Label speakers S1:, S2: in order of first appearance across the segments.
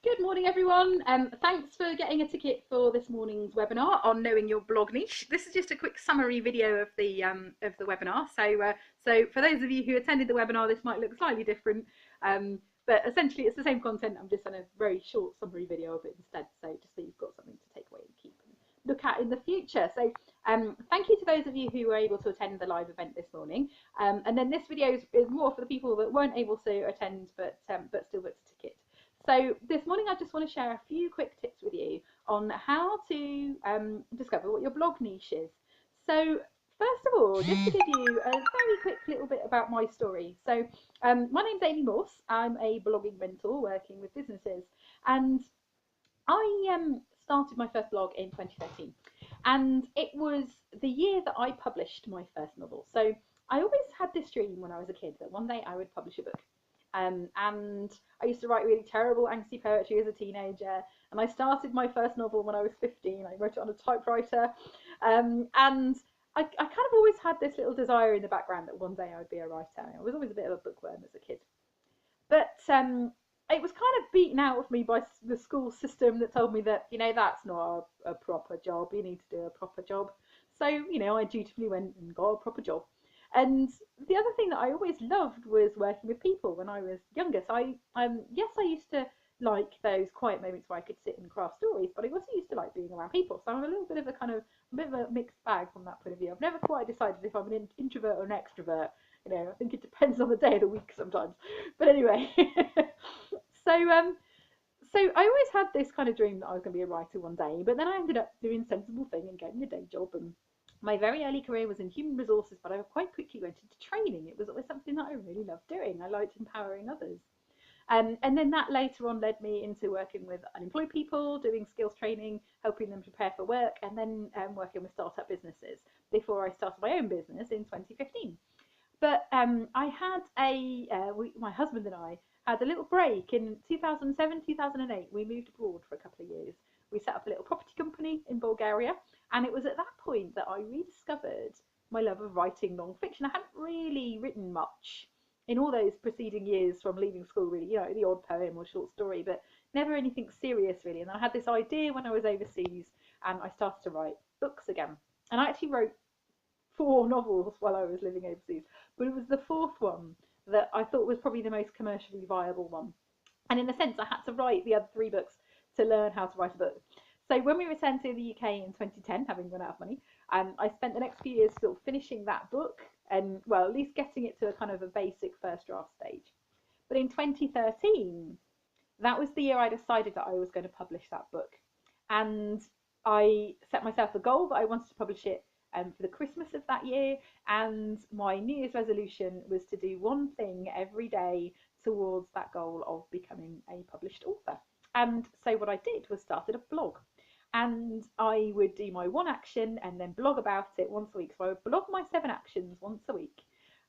S1: Good morning, everyone. Thanks for getting a ticket for this morning's webinar on knowing your blog niche. This is just a quick summary video of the webinar. So for those of you who attended the webinar, this might look slightly different, but essentially it's the same content. I'm just on a very short summary video of it instead. So just so you've got something to take away and keep and look at in the future. So thank you to those of you who were able to attend the live event this morning. And then this video is more for the people that weren't able to attend but still booked a ticket. So this morning I just want to share a few quick tips with you on how to discover what your blog niche is. So first of all, just to give you a very quick little bit about my story. So my name's Amy Morse. I'm a blogging mentor working with businesses, and I started my first blog in 2013, and it was the year that I published my first novel. So I always had this dream when I was a kid that one day I would publish a book. And I used to write really terrible angsty poetry as a teenager, and I started my first novel when I was 15. I wrote it on a typewriter, and I kind of always had this little desire in the background that one day I would be a writer. I was always a bit of a bookworm as a kid, but it was kind of beaten out of me by the school system that told me that, that's not a proper job. You need to do a proper job. So, I dutifully went and got a proper job. And the other thing that I always loved was working with people when I was younger. So yes, I used to like those quiet moments where I could sit and craft stories, but I also used to like being around people. So I'm a little bit of a mixed bag from that point of view. I've never quite decided if I'm an introvert or an extrovert. I think it depends on the day of the week sometimes. But anyway, so so I always had this kind of dream that I was going to be a writer one day, but then I ended up doing a sensible thing and getting a day job. And my very early career was in human resources, but I quite quickly went into training. It was always something that I really loved doing. I liked empowering others. And then that later on led me into working with unemployed people, doing skills training, helping them prepare for work, and then working with startup businesses before I started my own business in 2015. But I had my husband and I had a little break in 2007, 2008. We moved abroad for a couple of years. We set up a little property company in Bulgaria, and it was at that point that I rediscovered my love of writing non-fiction. I hadn't really written much in all those preceding years from leaving school, really, the odd poem or short story, but never anything serious, really. And I had this idea when I was overseas, and I started to write books again. And I actually wrote 4 novels while I was living overseas, but it was the fourth one that I thought was probably the most commercially viable one. And in a sense, I had to write the other 3 books to learn how to write a book. So when we returned to the UK in 2010, having run out of money, I spent the next few years sort of finishing that book and, well, at least getting it to a kind of a basic first draft stage. But in 2013, that was the year I decided that I was going to publish that book. And I set myself a goal that I wanted to publish it for the Christmas of that year, and my New Year's resolution was to do one thing every day towards that goal of becoming a published author. And so what I did was started a blog, and I would do my one action and then blog about it once a week. So I would blog my 7 actions once a week,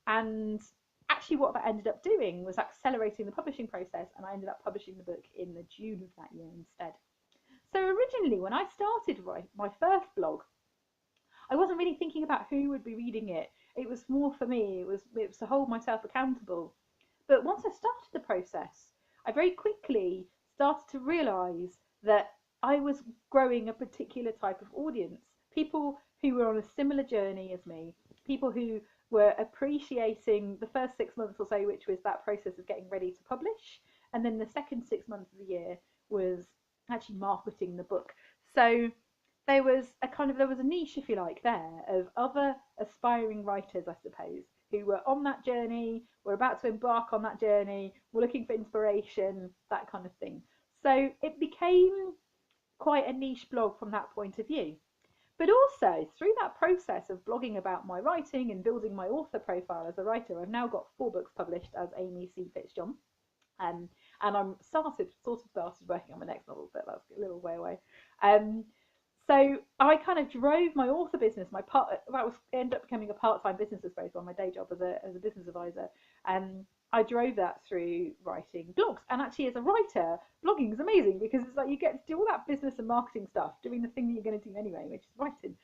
S1: and actually what that ended up doing was accelerating the publishing process, and I ended up publishing the book in the June of that year instead. So originally, when I started my first blog, I wasn't really thinking about who would be reading it. It was more for me. It was to hold myself accountable. But once I started the process, I very quickly started to realise that I was growing a particular type of audience. People who were on a similar journey as me, people who were appreciating the first 6 months or so, which was that process of getting ready to publish, and then the second 6 months of the year was actually marketing the book. So there was a niche, if you like, there of other aspiring writers, I suppose, who were on that journey, were about to embark on that journey, were looking for inspiration, that kind of thing. So it became quite a niche blog from that point of view. But also, through that process of blogging about my writing and building my author profile as a writer, I've now got 4 books published as Amy C. Fitzjohn. And I'm sort of started working on my next novel, but that's a little way away. So I kind of drove my author business. Ended up becoming a part-time business, I suppose, on my day job as a business advisor. I drove that through writing blogs. And actually, as a writer, blogging is amazing because it's like you get to do all that business and marketing stuff, doing the thing that you're going to do anyway, which is writing.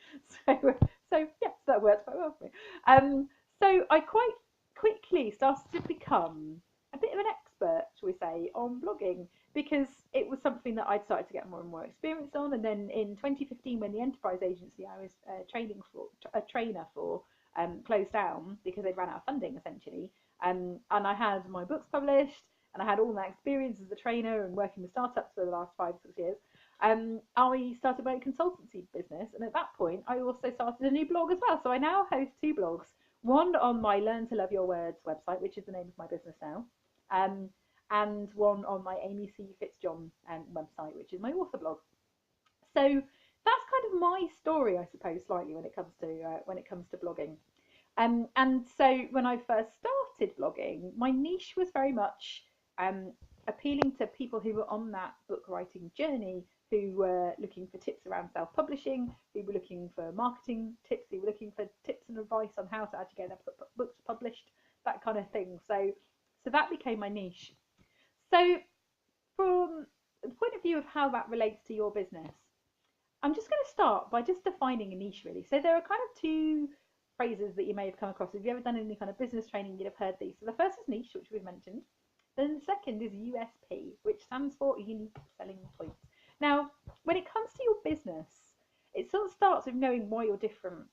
S1: So yes, that works quite well for me. So I quite quickly started to become a bit of an expert, shall we say, on blogging. because it was something that I'd started to get more and more experience on. And then in 2015, when the enterprise agency I was a trainer for closed down because they ran out of funding essentially, and I had my books published and I had all that experience as a trainer and working with startups for the last 5-6 years. I started my own consultancy business, and at that point, I also started a new blog as well. So I now host 2 blogs. One on my Learn to Love Your Words website, which is the name of my business now, and one on my Amy C. Fitzjohn website, which is my author blog. So that's kind of my story, I suppose, slightly when it comes to blogging. And so when I first started blogging, my niche was very much appealing to people who were on that book writing journey, who were looking for tips around self-publishing, who were looking for marketing tips, who were looking for tips and advice on how to actually get their books published, that kind of thing. So that became my niche. So from the point of view of how that relates to your business, I'm just going to start by just defining a niche, really. So there are kind of 2 phrases that you may have come across. If you ever done any kind of business training, you'd have heard these. So the first is niche, which we've mentioned. Then the second is USP, which stands for unique selling point. Now, when it comes to your business, it sort of starts with knowing why you're different.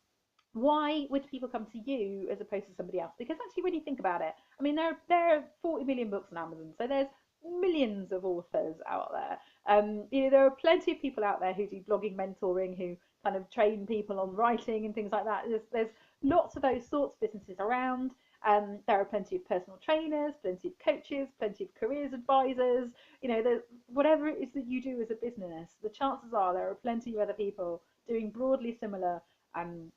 S1: Why would people come to you as opposed to somebody else? Because actually, when you think about it, I mean, there are 40 million books on Amazon, so there's millions of authors out there. There are plenty of people out there who do blogging, mentoring, who kind of train people on writing and things like that. There's lots of those sorts of businesses around. There are plenty of personal trainers, plenty of coaches, plenty of careers advisors. Whatever it is that you do as a business, the chances are there are plenty of other people doing broadly similar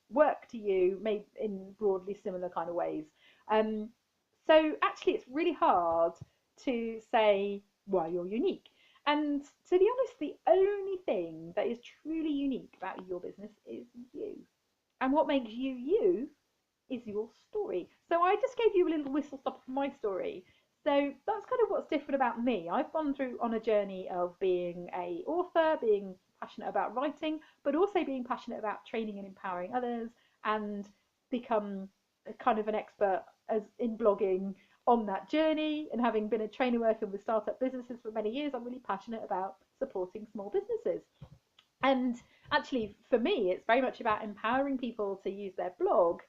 S1: work to you, made in broadly similar kind of ways. So actually, it's really hard to say why you're unique. And to be honest, the only thing that is truly unique about your business is you. And what makes you you is your story. So I just gave you a little whistle stop of my story. So that's kind of what's different about me. I've gone through on a journey of being an author, being passionate about writing, but also being passionate about training and empowering others, and become kind of an expert as in blogging on that journey. And having been a trainer working with startup businesses for many years, I'm really passionate about supporting small businesses. And actually, for me, it's very much about empowering people to use their blog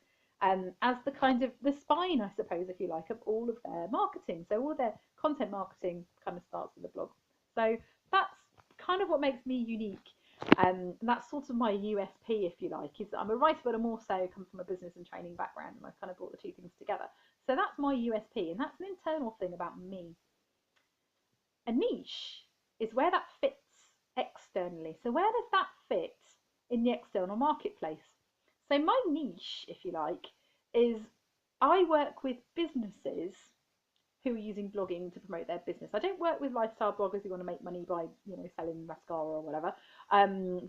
S1: as the kind of the spine, I suppose, if you like, of all of their marketing. So all their content marketing kind of starts with a blog. So that's kind of what makes me unique. And that's sort of my USP, if you like, is that I'm a writer, but I'm also come from a business and training background, and I kind of brought the 2 things together. So that's my USP, and that's an internal thing about me. A niche is where that fits externally. So where does that fit in the external marketplace? So my niche, if you like, is I work with businesses who are using blogging to promote their business. I don't work with lifestyle bloggers who want to make money by, selling mascara or whatever,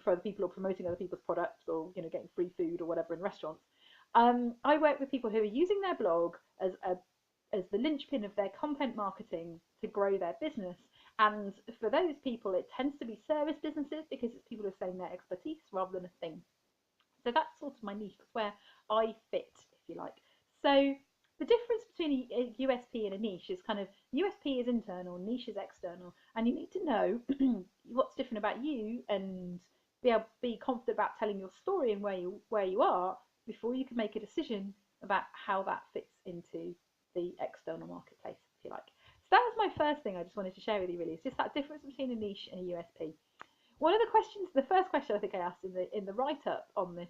S1: for other people, or promoting other people's products, or getting free food or whatever in restaurants. I work with people who are using their blog as the linchpin of their content marketing to grow their business. And for those people, it tends to be service businesses, because it's people who are selling their expertise rather than a thing. So that's sort of my niche. That's where I fit, if you like. So the difference between a USP and a niche is kind of USP is internal, niche is external, and you need to know what's different about you and be confident about telling your story and where you are before you can make a decision about how that fits into the external marketplace, if you like. So that was my first thing I just wanted to share with you, really. It's just that difference between a niche and a USP. One of the questions, the first question I think I asked in the write-up on this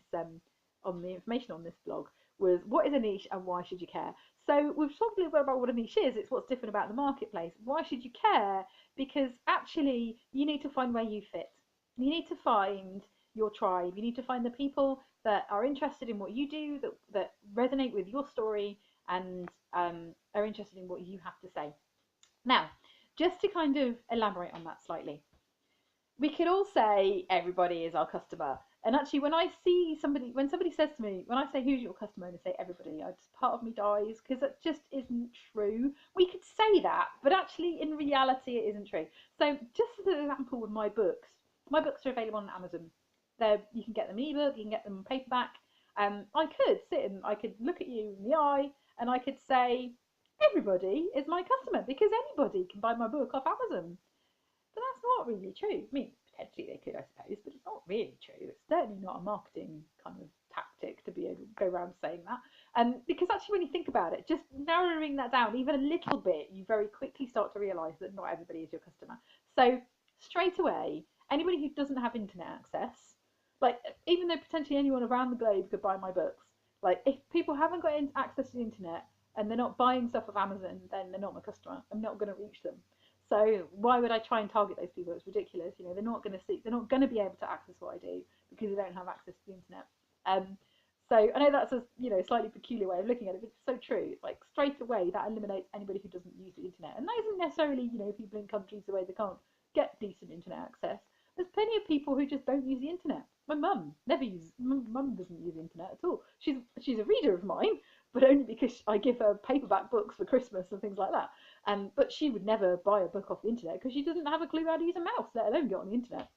S1: on the information on this blog was, what is a niche and why should you care? So we've talked a little bit about what a niche is. It's what's different about the marketplace. Why should you care? Because actually you need to find where you fit. You need to find your tribe. You need to find the people that are interested in what you do, that resonate with your story, and are interested in what you have to say. Now, just to kind of elaborate on that slightly, we could all say everybody is our customer. And actually, when somebody says to me, when I say who's your customer, and they say everybody, part of me dies, because it just isn't true. We could say that, but actually in reality it isn't true. So just as an example with my books are available on Amazon. You can get them ebook, you can get them paperback. I could sit and I could look at you in the eye and I could say everybody is my customer, because anybody can buy my book off Amazon. not really true. I mean, potentially they could, I suppose, but it's not really true. It's certainly not a marketing kind of tactic to be able to go around saying that. Because actually, when you think about it, just narrowing that down even a little bit, you very quickly start to realise that not everybody is your customer. So straight away, anybody who doesn't have internet access, like even though potentially anyone around the globe could buy my books, like if people haven't got access to the internet and they're not buying stuff off Amazon, then they're not my customer. I'm not going to reach them. So why would I try and target those people? It's ridiculous. You know, they're not going to see, they're not going to be able to access what I do because they don't have access to the internet. So I know that's a slightly peculiar way of looking at it, but it's so true. It's like straight away that eliminates anybody who doesn't use the internet, and that isn't necessarily people in countries where they can't get decent internet access. There's plenty of people who just don't use the internet. My mum doesn't use the internet at all. She's a reader of mine, but only because I give her paperback books for Christmas and things like that. But she would never buy a book off the internet because she doesn't have a clue how to use a mouse, let alone get on the internet.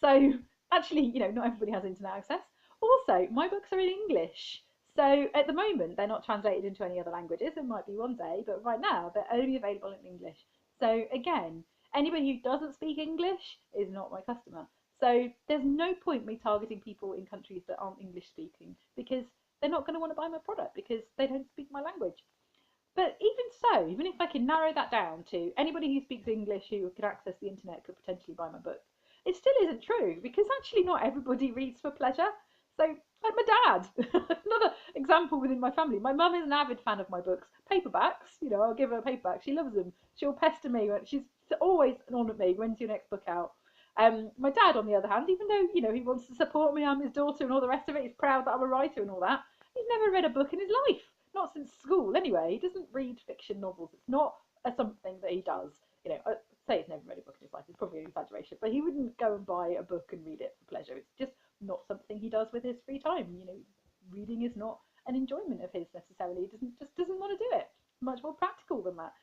S1: So actually, not everybody has internet access. Also, my books are in English. So at the moment, they're not translated into any other languages. It might be one day, but right now, they're only available in English. So again, anybody who doesn't speak English is not my customer. So there's no point me targeting people in countries that aren't English speaking because they're not going to want to buy my product because they don't speak my language. But even so, even if I can narrow that down to anybody who speaks English who can access the internet could potentially buy my book, it still isn't true because actually not everybody reads for pleasure. So, like my dad, another example within my family. My mum is an avid fan of my books, paperbacks. I'll give her a paperback. She loves them. She'll pester me. She's always on at me. When's your next book out? My dad, on the other hand, even though he wants to support me, I'm his daughter and all the rest of it, he's proud that I'm a writer and all that. He's never read a book in his life, not since school anyway. He doesn't read fiction novels. It's not something that he does. I'd say he's never read a book in his life. It's probably an exaggeration, but he wouldn't go and buy a book and read it for pleasure. It's just not something he does with his free time. Reading is not an enjoyment of his necessarily. He doesn't want to do it. Much more practical than that.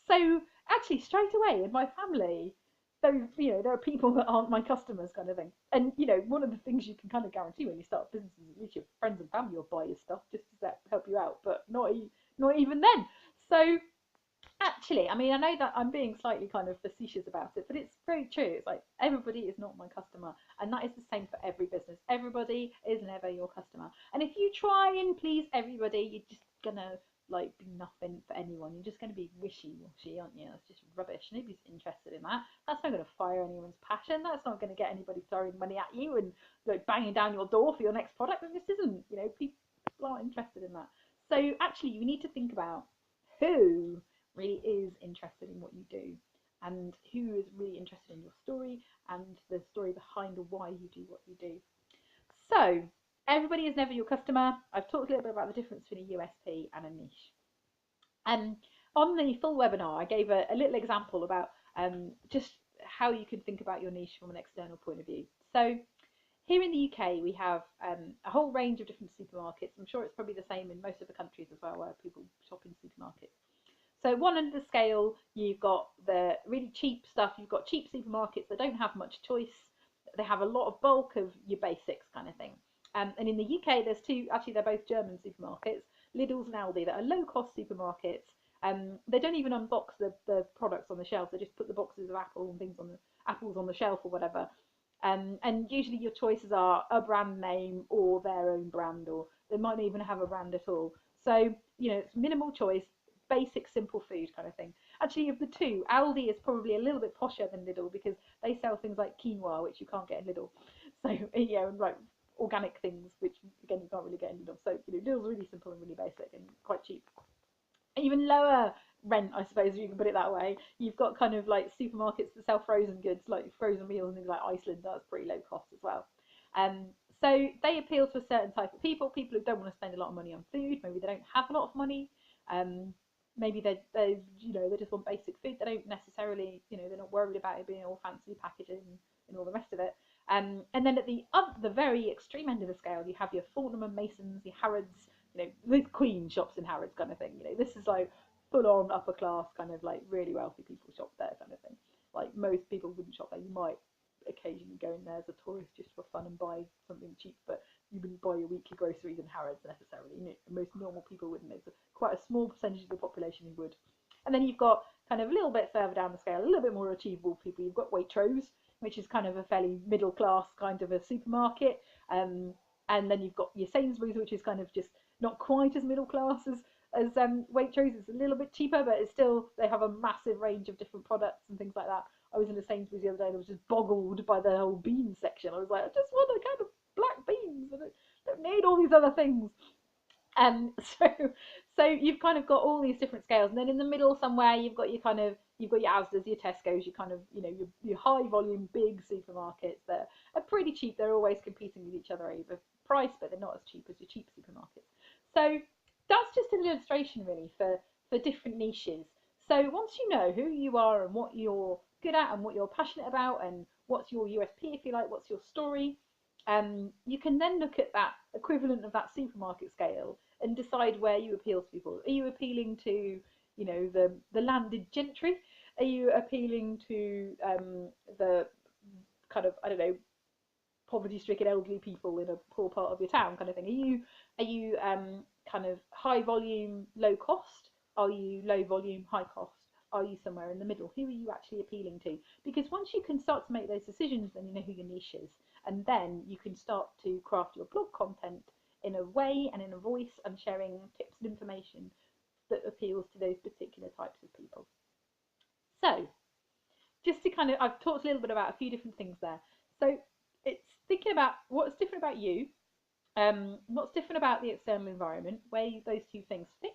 S1: So actually, straight away in my family, there are people that aren't my customers, kind of thing. And one of the things you can kind of guarantee when you start businesses is at least your friends and family will buy your stuff just to help you out, but not even then. So actually, I mean, I know that I'm being slightly kind of facetious about it, but it's very true. It's like everybody is not my customer, and that is the same for every business. Everybody is never your customer, and if you try and please everybody, you're just gonna be nothing for anyone. You're just going to be wishy-washy, aren't you? That's just rubbish. Nobody's interested in that. That's not going to fire anyone's passion. That's not going to get anybody throwing money at you and banging down your door for your next product. And this isn't, people aren't interested in that. So actually, you need to think about who really is interested in what you do and who is really interested in your story and the story behind why you do what you do. So everybody is never your customer. I've talked a little bit about the difference between a USP and a niche. On the full webinar, I gave a little example about just how you can think about your niche from an external point of view. So here in the UK, we have a whole range of different supermarkets. I'm sure it's probably the same in most of the countries as well, where people shop in supermarkets. So one end of the scale, you've got the really cheap stuff. You've got cheap supermarkets that don't have much choice. They have a lot of bulk of your basics kind of thing. And in the UK, there's two, actually they're both German supermarkets, Lidl's and Aldi, that are low-cost supermarkets. They don't even unbox the products on the shelf. They just put the boxes of apples on the shelf or whatever. And usually your choices are a brand name or their own brand, or they might not even have a brand at all. So, it's minimal choice, basic, simple food kind of thing. Actually, of the two, Aldi is probably a little bit posher than Lidl because they sell things like quinoa, which you can't get in Lidl. So, and organic things, which again you can't really get in Lidl. So Lidl's really simple and really basic and quite cheap. Even lower rent, I suppose you can put it that way. You've got kind of like supermarkets that sell frozen goods, like frozen meals and things like Iceland. That's pretty low cost as well. So they appeal to a certain type of people who don't want to spend a lot of money on food. Maybe they don't have a lot of money. Maybe they just want basic food. They don't necessarily, they're not worried about it being all fancy packaging and all the rest of it. And then at the very extreme end of the scale, you have your Fortnum and Masons, your Harrods, the Queen shops in Harrods kind of thing. This is like full on upper class, kind of like really wealthy people shop there kind of thing. Like most people wouldn't shop there. You might occasionally go in there as a tourist just for fun and buy something cheap, but you wouldn't buy your weekly groceries in Harrods necessarily. Most normal people wouldn't. It's quite a small percentage of the population who would. And then you've got kind of a little bit further down the scale, a little bit more achievable people, you've got Waitrose, which is kind of a fairly middle class kind of a supermarket. And then you've got your Sainsbury's, which is kind of just not quite as middle class as Waitrose. It's a little bit cheaper, but it's still, they have a massive range of different products and things like that. I was in a Sainsbury's the other day and I was just boggled by the whole bean section. I was like, I just want a can of black beans. I don't need all these other things. And so you've kind of got all these different scales, and then in the middle somewhere you've got your Asda's, your Tesco's, your kind of your high volume big supermarkets that are pretty cheap. They're always competing with each other over price, but they're not as cheap as your cheap supermarkets. So that's just an illustration really for different niches. So once you know who you are and what you're good at and what you're passionate about and what's your USP, if you like, what's your story, you can then look at that equivalent of that supermarket scale and decide where you appeal to people. Are you appealing to, the landed gentry? Are you appealing to the kind of, I don't know, poverty-stricken elderly people in a poor part of your town kind of thing? Are you kind of high volume, low cost? Are you low volume, high cost? Are you somewhere in the middle? Who are you actually appealing to? Because once you can start to make those decisions, then you know who your niche is. And then you can start to craft your blog content in a way and in a voice and sharing tips and information that appeals to those particular types of people. So just to kind of, I've talked a little bit about a few different things there. So it's thinking about what's different about you, what's different about the external environment, where those two things fit.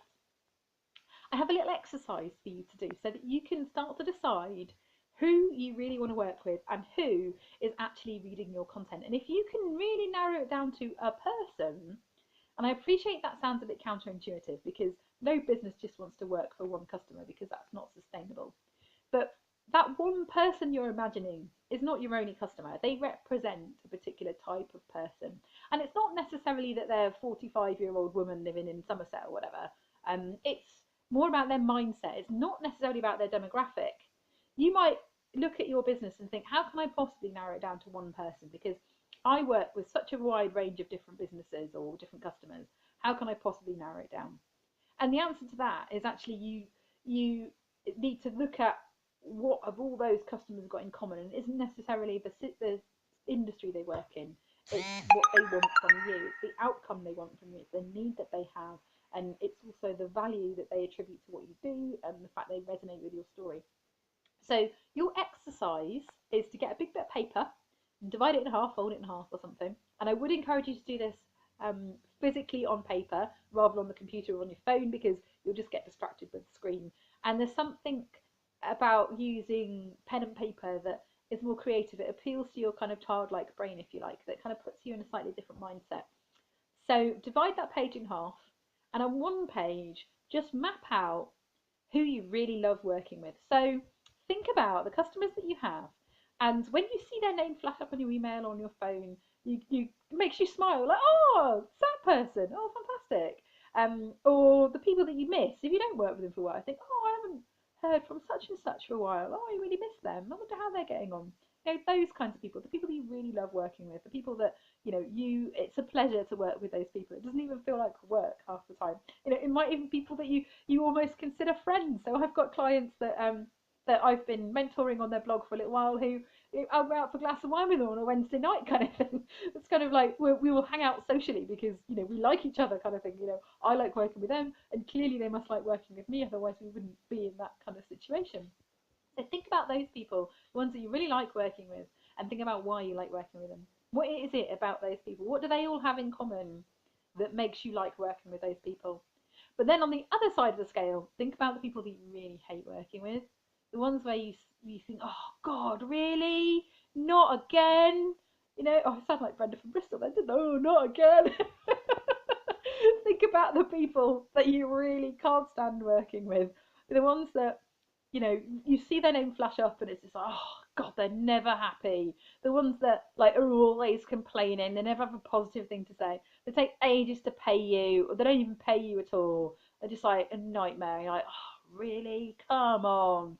S1: I have a little exercise for you to do so that you can start to decide who you really want to work with and who is actually reading your content. And if you can really narrow it down to a person, and I appreciate that sounds a bit counterintuitive because no business just wants to work for one customer because that's not sustainable. But that one person you're imagining is not your only customer. They represent a particular type of person. And it's not necessarily that they're a 45-year-old woman living in Somerset or whatever. It's more about their mindset. It's not necessarily about their demographic. You might look at your business and think, how can I possibly narrow it down to one person? Because I work with such a wide range of different businesses or different customers. How can I possibly narrow it down? And the answer to that is actually you need to look at what have all those customers got in common. And it isn't necessarily the industry they work in. It's what they want from you. It's the outcome they want from you. It's the need that they have. And it's also the value that they attribute to what you do and the fact they resonate with your story. So your exercise is to get a big bit of paper and divide it in half, fold it in half or something. And I would encourage you to do this physically on paper rather than on the computer or on your phone because you'll just get distracted with the screen. And there's something about using pen and paper that is more creative. It appeals to your kind of childlike brain, if you like, that kind of puts you in a slightly different mindset. So divide that page in half and on one page, just map out who you really love working with. So think about the customers that you have, and when you see their name flash up on your email or on your phone, it makes you smile, like, oh, it's that person, oh, fantastic. Or the people that you miss, if you don't work with them for a while, I think, oh, I haven't heard from such and such for a while, oh, I really miss them, I wonder how they're getting on. Those kinds of people, the people that you really love working with, the people that, it's a pleasure to work with those people. It doesn't even feel like work half the time. It might even be people that you almost consider friends. So I've got clients that I've been mentoring on their blog for a little while who I'll go out for a glass of wine with them on a Wednesday night kind of thing. It's kind of like we will hang out socially because we like each other kind of thing. I like working with them and clearly they must like working with me, otherwise we wouldn't be in that kind of situation. So think about those people, the ones that you really like working with, and think about why you like working with them. What is it about those people? What do they all have in common that makes you like working with those people? But then on the other side of the scale, think about the people that you really hate working with. The ones where you think, oh God, really? Not again? I sound like Brenda from Bristol then, didn't I? Oh, not again. Think about the people that you really can't stand working with. The ones that you see their name flash up and it's just like, oh God, they're never happy. The ones that are always complaining, they never have a positive thing to say. They take ages to pay you, or they don't even pay you at all. They're just like a nightmare. You're like, oh, really? Come on.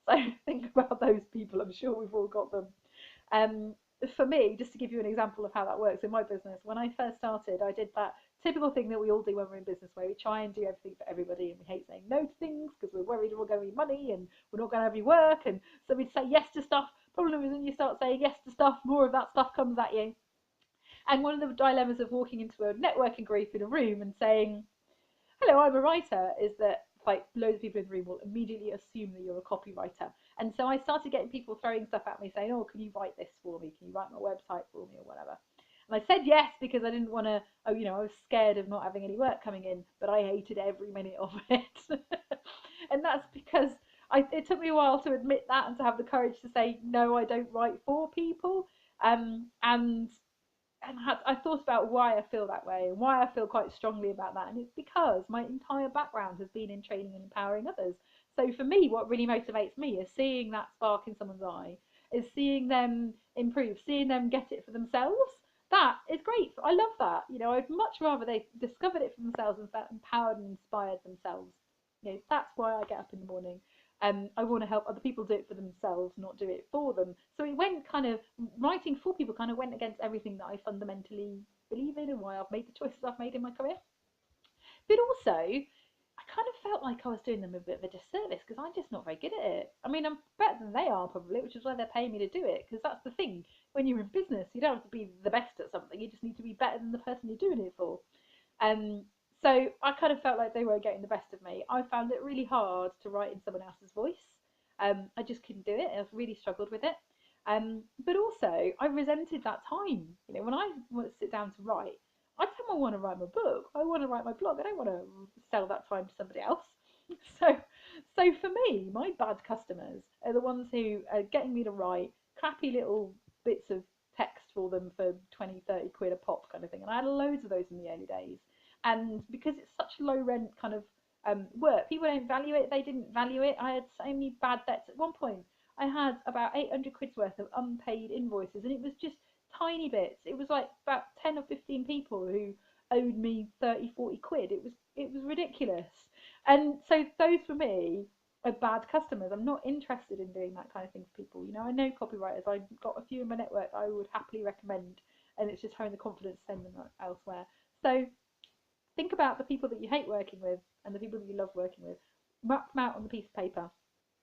S1: So think about those people. I'm sure we've all got them. For me, just to give you an example of how that works in my business, when I first started, I did that typical thing that we all do when we're in business, where we try and do everything for everybody, and we hate saying no to things because we're worried we're not going to be money and we're not going to have any work, and so we'd say yes to stuff. Problem is, when you start saying yes to stuff, more of that stuff comes at you. And one of the dilemmas of walking into a networking group in a room and saying, hello, I'm a writer, is that like loads of people in the room will immediately assume that you're a copywriter. And so I started getting people throwing stuff at me saying, oh, can you write this for me? Can you write my website for me or whatever? And I said yes because I didn't want to, I was scared of not having any work coming in, but I hated every minute of it. And that's because it took me a while to admit that and to have the courage to say, no, I don't write for people. And I thought about why I feel that way and why I feel quite strongly about that. And it's because my entire background has been in training and empowering others. So for me, what really motivates me is seeing that spark in someone's eye, is seeing them improve, seeing them get it for themselves. That is great. I love that. I'd much rather they discovered it for themselves and felt empowered and inspired themselves. That's why I get up in the morning. I want to help other people do it for themselves, not do it for them. So it went kind of, writing for people kind of went against everything that I fundamentally believe in and why I've made the choices I've made in my career. But also, I kind of felt like I was doing them a bit of a disservice because I'm just not very good at it. I mean, I'm better than they are probably, which is why they're paying me to do it, because that's the thing. When you're in business, you don't have to be the best at something. You just need to be better than the person you're doing it for. So I kind of felt like they were getting the best of me. I found it really hard to write in someone else's voice. I just couldn't do it. I really struggled with it. But also, I resented that time. When I want to sit down to write, I don't want to write my book. I want to write my blog. I don't want to sell that time to somebody else. So for me, my bad customers are the ones who are getting me to write crappy little bits of text for them for 20, 30 quid a pop kind of thing. And I had loads of those in the early days. And because it's such low rent kind of work, people don't value it. They didn't value it. I had so many bad debts. At one point, I had about 800 quid's worth of unpaid invoices, and it was just tiny bits. It was like about 10 or 15 people who owed me 30, 40 quid. It was ridiculous. And so those for me are bad customers. I'm not interested in doing that kind of thing for people. I know copywriters. I've got a few in my network I would happily recommend, and it's just having the confidence to send them elsewhere. So think about the people that you hate working with and the people that you love working with. Map them out on the piece of paper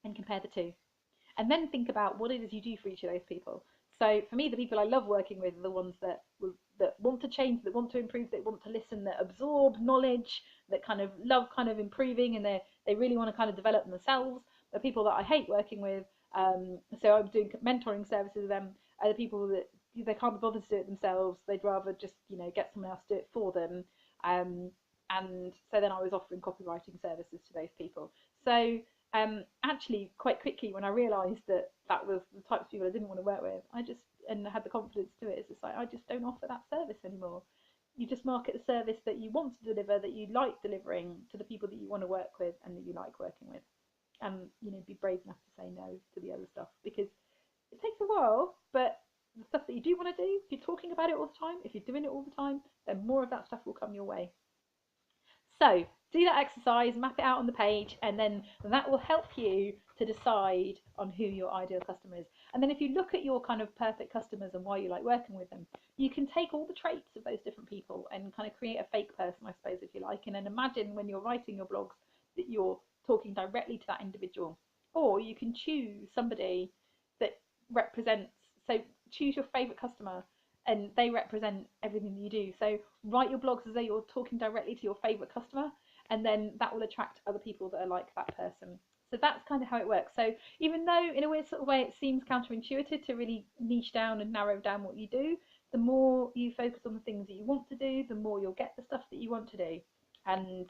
S1: and compare the two. And then think about what it is you do for each of those people. So for me, the people I love working with are the ones that want to change, that want to improve, that want to listen, that absorb knowledge, that kind of love kind of improving, and they really want to kind of develop themselves. The people that I hate working with, so I'm doing mentoring services with them, are the people that they can't be bothered to do it themselves. They'd rather just get someone else to do it for them. And so then I was offering copywriting services to those people. So actually, quite quickly, when I realised that that was the types of people I didn't want to work with, and had the confidence to do it. It's just like, I just don't offer that service anymore. You just market the service that you want to deliver, that you like delivering to the people that you want to work with and that you like working with. And be brave enough to say no to the other stuff, because it takes a while, but the stuff that you do want to do, if you're talking about it all the time, if you're doing it all the time, then more of that stuff will come your way. So do that exercise, map it out on the page, and then that will help you to decide on who your ideal customer is. And then if you look at your kind of perfect customers and why you like working with them, you can take all the traits of those different people and kind of create a fake person, I suppose, if you like, and then imagine when you're writing your blogs that you're talking directly to that individual. Or you can choose somebody that represents, so choose your favorite customer and they represent everything that you do. So write your blogs as though you're talking directly to your favorite customer, and then that will attract other people that are like that person. So that's kind of how it works. So even though in a weird sort of way it seems counterintuitive to really niche down and narrow down what you do, the more you focus on the things that you want to do, the more you'll get the stuff that you want to do. And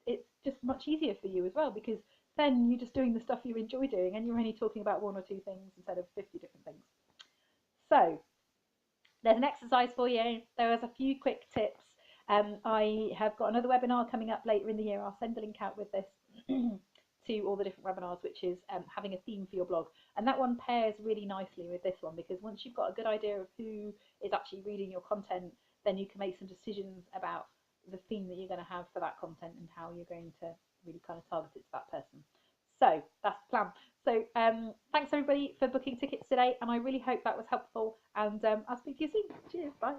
S1: it's just much easier for you as well, because then you're just doing the stuff you enjoy doing and you're only talking about one or two things instead of 50 different things. So there's an exercise for you. There was a few quick tips. I have got another webinar coming up later in the year. I'll send a link out with this to all the different webinars, which is having a theme for your blog. And that one pairs really nicely with this one, because once you've got a good idea of who is actually reading your content, then you can make some decisions about the theme that you're going to have for that content and how you're going to really kind of target it to that person. So that's the plan. So thanks everybody for booking tickets today, and I really hope that was helpful, and I'll speak to you soon. Cheers, bye.